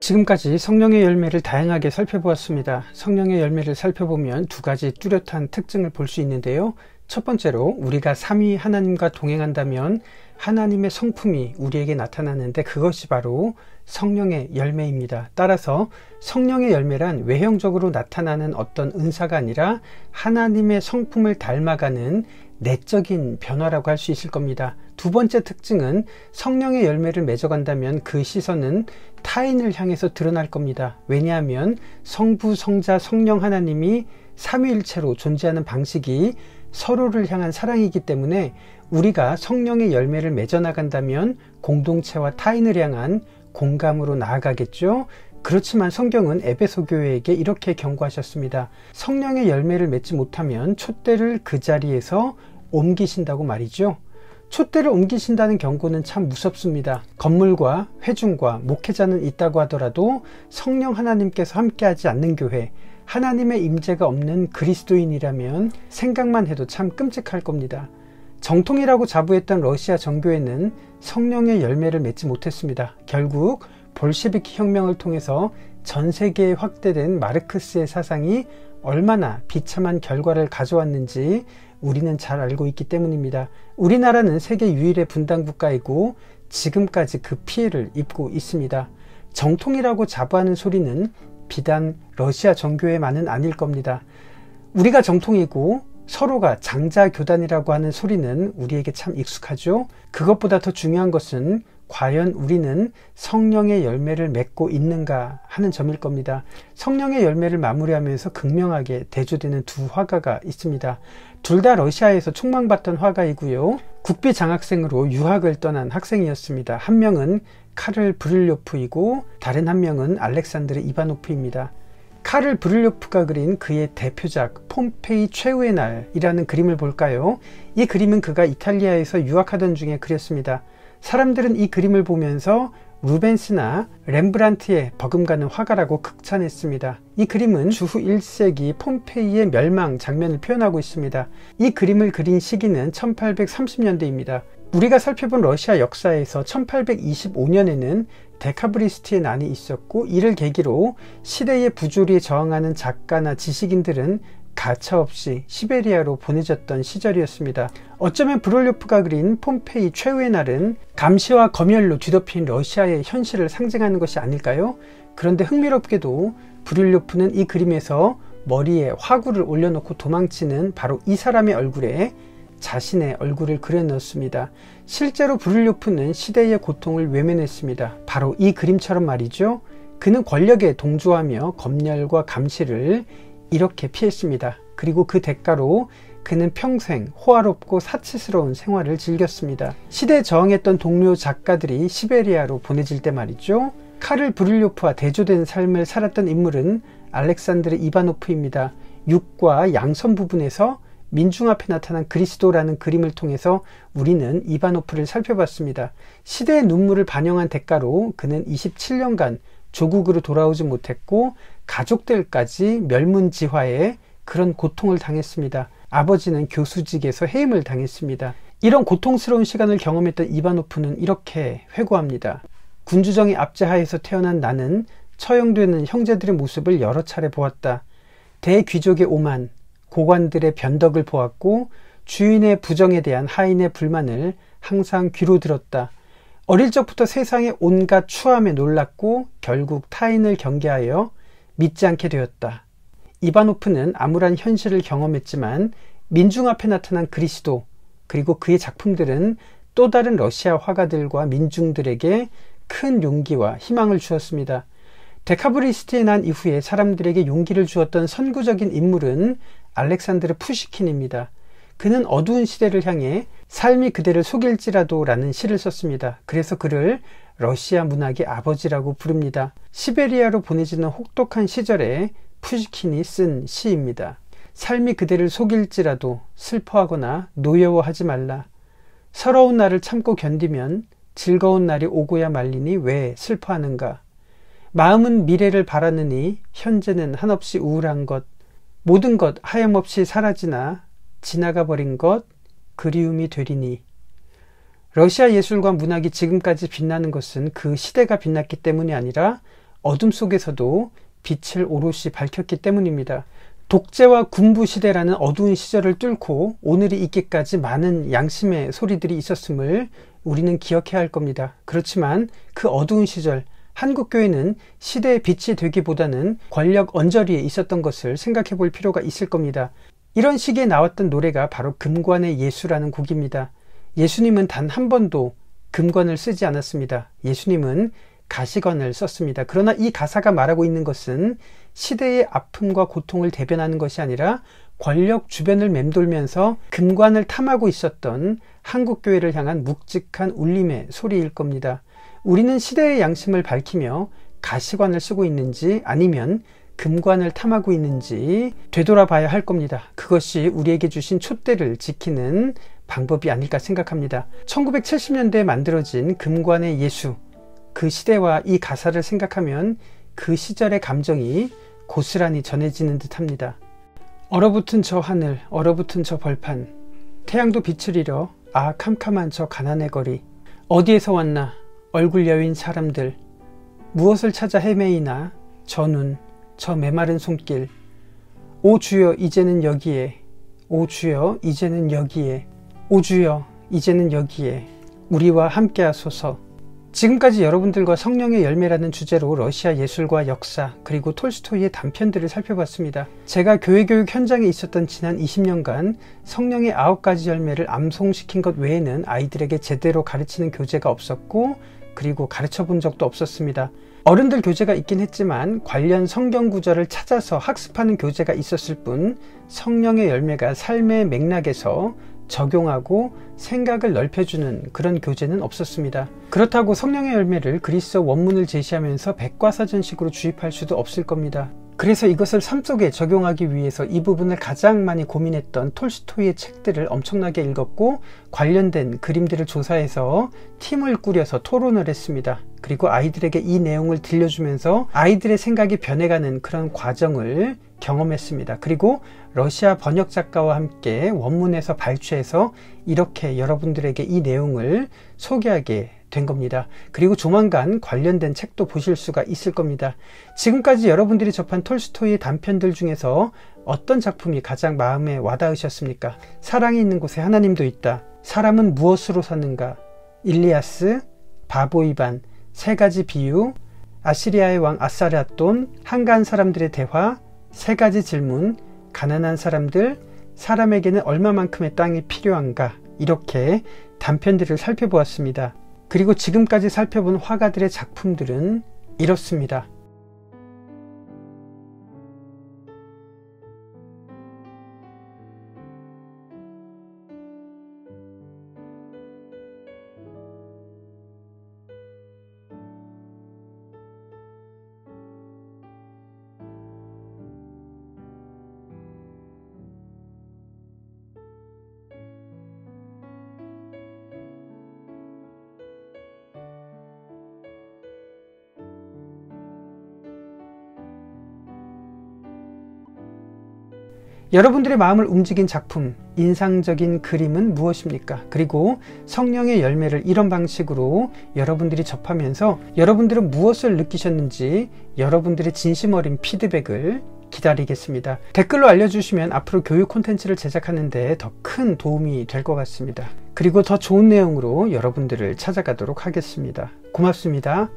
지금까지 성령의 열매를 다양하게 살펴보았습니다. 성령의 열매를 살펴보면 두 가지 뚜렷한 특징을 볼 수 있는데요. 첫 번째로 우리가 삼위 하나님과 동행한다면 하나님의 성품이 우리에게 나타나는데 그것이 바로 성령의 열매입니다. 따라서 성령의 열매란 외형적으로 나타나는 어떤 은사가 아니라 하나님의 성품을 닮아가는 내적인 변화라고 할 수 있을 겁니다. 두 번째 특징은 성령의 열매를 맺어간다면 그 시선은 타인을 향해서 드러날 겁니다. 왜냐하면 성부, 성자, 성령 하나님이 삼위일체로 존재하는 방식이 서로를 향한 사랑이기 때문에 우리가 성령의 열매를 맺어나간다면 공동체와 타인을 향한 공감으로 나아가겠죠. 그렇지만 성경은 에베소 교회에게 이렇게 경고하셨습니다. 성령의 열매를 맺지 못하면 촛대를 그 자리에서 옮기신다고 말이죠. 촛대를 옮기신다는 경고는 참 무섭습니다. 건물과 회중과 목회자는 있다고 하더라도 성령 하나님께서 함께하지 않는 교회, 하나님의 임재가 없는 그리스도인이라면 생각만 해도 참 끔찍할 겁니다. 정통이라고 자부했던 러시아 정교회는 성령의 열매를 맺지 못했습니다. 결국 볼셰비키 혁명을 통해서 전 세계에 확대된 마르크스의 사상이 얼마나 비참한 결과를 가져왔는지 우리는 잘 알고 있기 때문입니다. 우리나라는 세계 유일의 분단 국가이고 지금까지 그 피해를 입고 있습니다. 정통이라고 자부하는 소리는 비단 러시아 정교회만은 아닐 겁니다. 우리가 정통이고 서로가 장자교단이라고 하는 소리는 우리에게 참 익숙하죠. 그것보다 더 중요한 것은 과연 우리는 성령의 열매를 맺고 있는가 하는 점일 겁니다. 성령의 열매를 마무리하면서 극명하게 대조되는 두 화가가 있습니다. 둘 다 러시아에서 총망받던 화가이고요. 국비 장학생으로 유학을 떠난 학생이었습니다. 한 명은 카를 브릴요프이고 다른 한 명은 알렉산드르 이바노프입니다. 카를 브릴요프가 그린 그의 대표작 폼페이 최후의 날이라는 그림을 볼까요? 이 그림은 그가 이탈리아에서 유학하던 중에 그렸습니다. 사람들은 이 그림을 보면서 루벤스나 렘브란트의 버금가는 화가라고 극찬했습니다. 이 그림은 주후 1세기 폼페이의 멸망 장면을 표현하고 있습니다. 이 그림을 그린 시기는 1830년대입니다. 우리가 살펴본 러시아 역사에서 1825년에는 데카브리스트의 난이 있었고 이를 계기로 시대의 부조리에 저항하는 작가나 지식인들은 가차없이 시베리아로 보내졌던 시절이었습니다. 어쩌면 브롤요프가 그린 폼페이 최후의 날은 감시와 검열로 뒤덮인 러시아의 현실을 상징하는 것이 아닐까요? 그런데 흥미롭게도 브롤요프는 이 그림에서 머리에 화구를 올려놓고 도망치는 바로 이 사람의 얼굴에 자신의 얼굴을 그려넣었습니다. 실제로 브릴요프는 시대의 고통을 외면했습니다. 바로 이 그림처럼 말이죠. 그는 권력에 동조하며 검열과 감시를 이렇게 피했습니다. 그리고 그 대가로 그는 평생 호화롭고 사치스러운 생활을 즐겼습니다. 시대에 저항했던 동료 작가들이 시베리아로 보내질 때 말이죠. 카를 브릴요프와 대조된 삶을 살았던 인물은 알렉산드르 이바노프입니다. 육과 양선 부분에서 민중 앞에 나타난 그리스도라는 그림을 통해서 우리는 이바노프를 살펴봤습니다. 시대의 눈물을 반영한 대가로 그는 27년간 조국으로 돌아오지 못했고 가족들까지 멸문지화에 그런 고통을 당했습니다. 아버지는 교수직에서 해임을 당했습니다. 이런 고통스러운 시간을 경험했던 이바노프는 이렇게 회고합니다. 군주정의 압제하에서 태어난 나는 처형되는 형제들의 모습을 여러 차례 보았다. 대귀족의 오만, 고관들의 변덕을 보았고 주인의 부정에 대한 하인의 불만을 항상 귀로 들었다. 어릴 적부터 세상의 온갖 추함에 놀랐고 결국 타인을 경계하여 믿지 않게 되었다. 이바노프는 암울한 현실을 경험했지만 민중 앞에 나타난 그리스도 그리고 그의 작품들은 또 다른 러시아 화가들과 민중들에게 큰 용기와 희망을 주었습니다. 데카브리스트에 난 이후에 사람들에게 용기를 주었던 선구적인 인물은 알렉산드르 푸시킨입니다. 그는 어두운 시대를 향해 삶이 그대를 속일지라도 라는 시를 썼습니다. 그래서 그를 러시아 문학의 아버지라고 부릅니다. 시베리아로 보내지는 혹독한 시절에 푸시킨이 쓴 시입니다. 삶이 그대를 속일지라도 슬퍼하거나 노여워하지 말라. 서러운 날을 참고 견디면 즐거운 날이 오고야 말리니 왜 슬퍼하는가. 마음은 미래를 바라느니 현재는 한없이 우울한 것. 모든 것 하염없이 사라지나 지나가 버린 것 그리움이 되리니. 러시아 예술과 문학이 지금까지 빛나는 것은 그 시대가 빛났기 때문이 아니라 어둠 속에서도 빛을 오롯이 밝혔기 때문입니다. 독재와 군부 시대라는 어두운 시절을 뚫고 오늘이 있기까지 많은 양심의 소리들이 있었음을 우리는 기억해야 할 겁니다. 그렇지만 그 어두운 시절, 한국교회는 시대의 빛이 되기보다는 권력 언저리에 있었던 것을 생각해 볼 필요가 있을 겁니다. 이런 시기에 나왔던 노래가 바로 금관의 예수라는 곡입니다. 예수님은 단 한 번도 금관을 쓰지 않았습니다. 예수님은 가시관을 썼습니다. 그러나 이 가사가 말하고 있는 것은 시대의 아픔과 고통을 대변하는 것이 아니라 권력 주변을 맴돌면서 금관을 탐하고 있었던 한국교회를 향한 묵직한 울림의 소리일 겁니다. 우리는 시대의 양심을 밝히며 가시관을 쓰고 있는지 아니면 금관을 탐하고 있는지 되돌아봐야 할 겁니다. 그것이 우리에게 주신 촛대를 지키는 방법이 아닐까 생각합니다. 1970년대에 만들어진 금관의 예수, 그 시대와 이 가사를 생각하면 그 시절의 감정이 고스란히 전해지는 듯 합니다. 얼어붙은 저 하늘, 얼어붙은 저 벌판, 태양도 빛을 잃어 아 캄캄한 저 가난의 거리, 어디에서 왔나 얼굴 여인 사람들, 무엇을 찾아 헤매이나 저 눈, 저 메마른 손길, 오 주여 이제는 여기에, 오 주여 이제는 여기에, 오 주여 이제는 여기에 우리와 함께 하소서. 지금까지 여러분들과 성령의 열매라는 주제로 러시아 예술과 역사 그리고 톨스토이의 단편들을 살펴봤습니다. 제가 교회교육 현장에 있었던 지난 20년간 성령의 9가지 열매를 암송시킨 것 외에는 아이들에게 제대로 가르치는 교재가 없었고 그리고 가르쳐 본 적도 없었습니다. 어른들 교재가 있긴 했지만 관련 성경 구절을 찾아서 학습하는 교재가 있었을 뿐 성령의 열매가 삶의 맥락에서 적용하고 생각을 넓혀주는 그런 교재는 없었습니다. 그렇다고 성령의 열매를 그리스어 원문을 제시하면서 백과사전식으로 주입할 수도 없을 겁니다. 그래서 이것을 삶 속에 적용하기 위해서 이 부분을 가장 많이 고민했던 톨스토이의 책들을 엄청나게 읽었고 관련된 그림들을 조사해서 팀을 꾸려서 토론을 했습니다. 그리고 아이들에게 이 내용을 들려주면서 아이들의 생각이 변해가는 그런 과정을 경험했습니다. 그리고 러시아 번역 작가와 함께 원문에서 발췌해서 이렇게 여러분들에게 이 내용을 소개하게 된 겁니다. 그리고 조만간 관련된 책도 보실 수가 있을 겁니다. 지금까지 여러분들이 접한 톨스토이의 단편들 중에서 어떤 작품이 가장 마음에 와닿으셨습니까? 사랑이 있는 곳에 하나님도 있다, 사람은 무엇으로 사는가, 일리아스, 바보 이반, 세 가지 비유, 아시리아의 왕 아사랴돈, 한가한 사람들의 대화, 세 가지 질문, 가난한 사람들, 사람에게는 얼마만큼의 땅이 필요한가, 이렇게 단편들을 살펴보았습니다. 그리고 지금까지 살펴본 화가들의 작품들은 이렇습니다. 여러분들의 마음을 움직인 작품, 인상적인 그림은 무엇입니까? 그리고 성령의 열매를 이런 방식으로 여러분들이 접하면서 여러분들은 무엇을 느끼셨는지 여러분들의 진심 어린 피드백을 기다리겠습니다. 댓글로 알려주시면 앞으로 교육 콘텐츠를 제작하는 데 더 큰 도움이 될 것 같습니다. 그리고 더 좋은 내용으로 여러분들을 찾아가도록 하겠습니다. 고맙습니다.